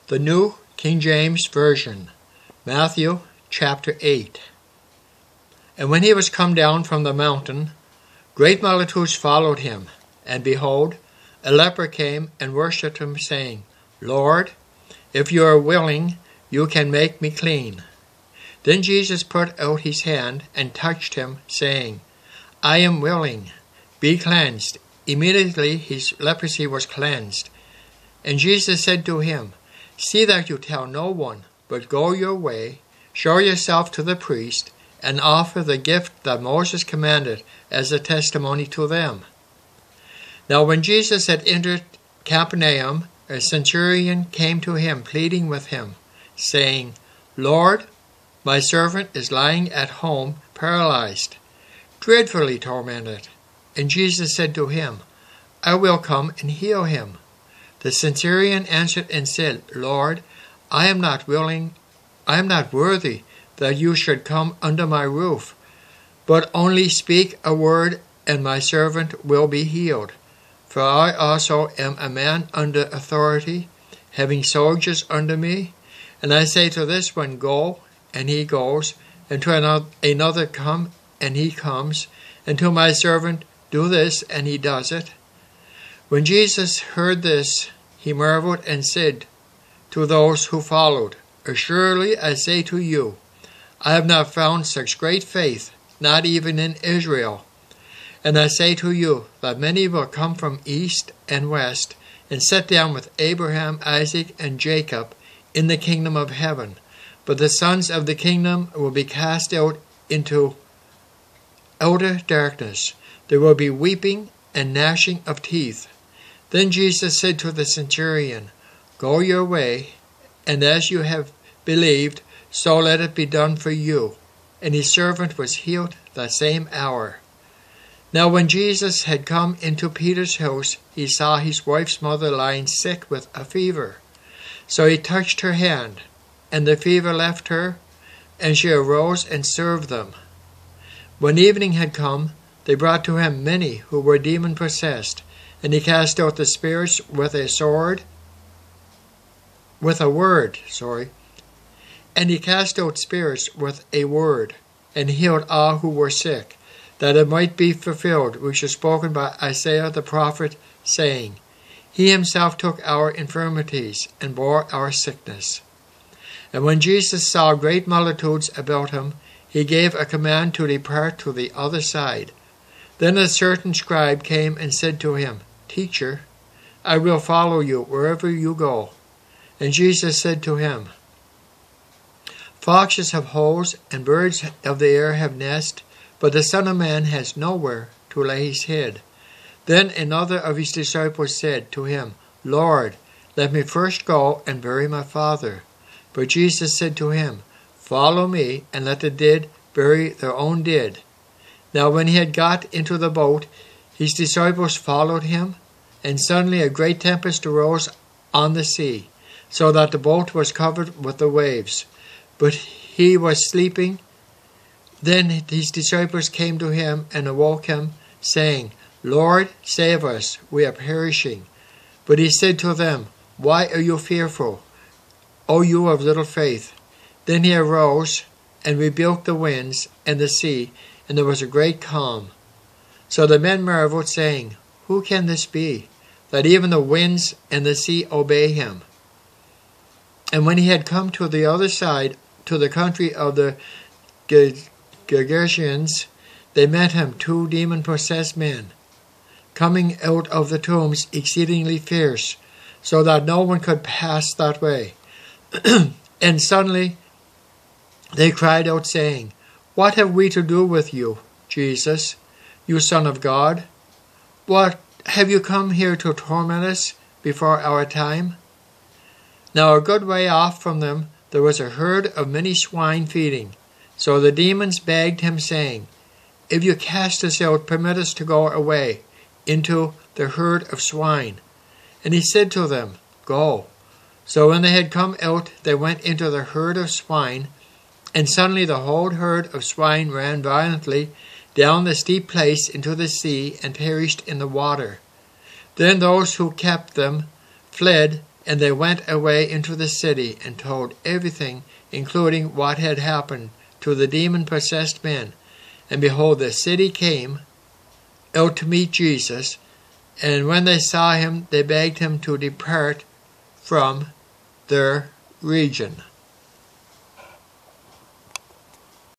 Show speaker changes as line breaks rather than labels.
The New King James Version, Matthew chapter 8. And when he was come down from the mountain, great multitudes followed him. And behold, a leper came and worshipped him, saying, Lord, if you are willing, you can make me clean. Then Jesus put out his hand and touched him, saying, I am willing, be cleansed. Immediately his leprosy was cleansed. And Jesus said to him, See that you tell no one, but go your way, show yourself to the priest, and offer the gift that Moses commanded as a testimony to them. Now when Jesus had entered Capernaum, a centurion came to him, pleading with him, saying, Lord, my servant is lying at home, paralyzed, dreadfully tormented. And Jesus said to him, I will come and heal him. The centurion answered and said, Lord, I am not worthy that you should come under my roof, but only speak a word, and my servant will be healed. For I also am a man under authority, having soldiers under me. And I say to this one, Go, and he goes, and to another, Come, and he comes, and to my servant, Do this, and he does it. When Jesus heard this, he marveled and said to those who followed, Assuredly I say to you, I have not found such great faith, not even in Israel. And I say to you that many will come from east and west, and sit down with Abraham, Isaac, and Jacob in the kingdom of heaven. But the sons of the kingdom will be cast out into outer darkness. There will be weeping and gnashing of teeth. Then Jesus said to the centurion, Go your way, and as you have believed, so let it be done for you. And his servant was healed that same hour. Now when Jesus had come into Peter's house, he saw his wife's mother lying sick with a fever. So he touched her hand, and the fever left her, and she arose and served them. When evening had come, they brought to him many who were demon-possessed, and he cast out the spirits with a word. And he cast out spirits with a word, and healed all who were sick, that it might be fulfilled which was spoken by Isaiah the prophet, saying, He himself took our infirmities and bore our sickness. And when Jesus saw great multitudes about him, he gave a command to depart to the other side. Then a certain scribe came and said to him, Teacher, I will follow you wherever you go. And Jesus said to him, Foxes have holes, and birds of the air have nests, but the Son of Man has nowhere to lay his head. Then another of his disciples said to him, Lord, let me first go and bury my father. But Jesus said to him, Follow me, and let the dead bury their own dead. Now when he had got into the boat, his disciples followed him, and suddenly a great tempest arose on the sea, so that the boat was covered with the waves. But he was sleeping. Then his disciples came to him and awoke him, saying, Lord, save us, we are perishing. But he said to them, Why are you fearful, O you of little faith? Then he arose and rebuked the winds and the sea, and there was a great calm. So the men marveled, saying, Who can this be, that even the winds and the sea obey him? And when he had come to the other side, to the country of the Gergesenes, they met him 2 demon-possessed men, coming out of the tombs exceedingly fierce, so that no one could pass that way. And suddenly they cried out, saying, What have we to do with you, Jesus, you Son of God? What, have you come here to torment us before our time? Now a good way off from them there was a herd of many swine feeding. So the demons begged him, saying, If you cast us out, permit us to go away into the herd of swine. And he said to them, Go. So when they had come out, they went into the herd of swine, and suddenly the whole herd of swine ran violently down the steep place into the sea, and perished in the water. Then those who kept them fled, And they went away into the city and told everything, including what had happened to the demon-possessed men. And behold, the city came out to meet Jesus, and when they saw him, they begged him to depart from their region.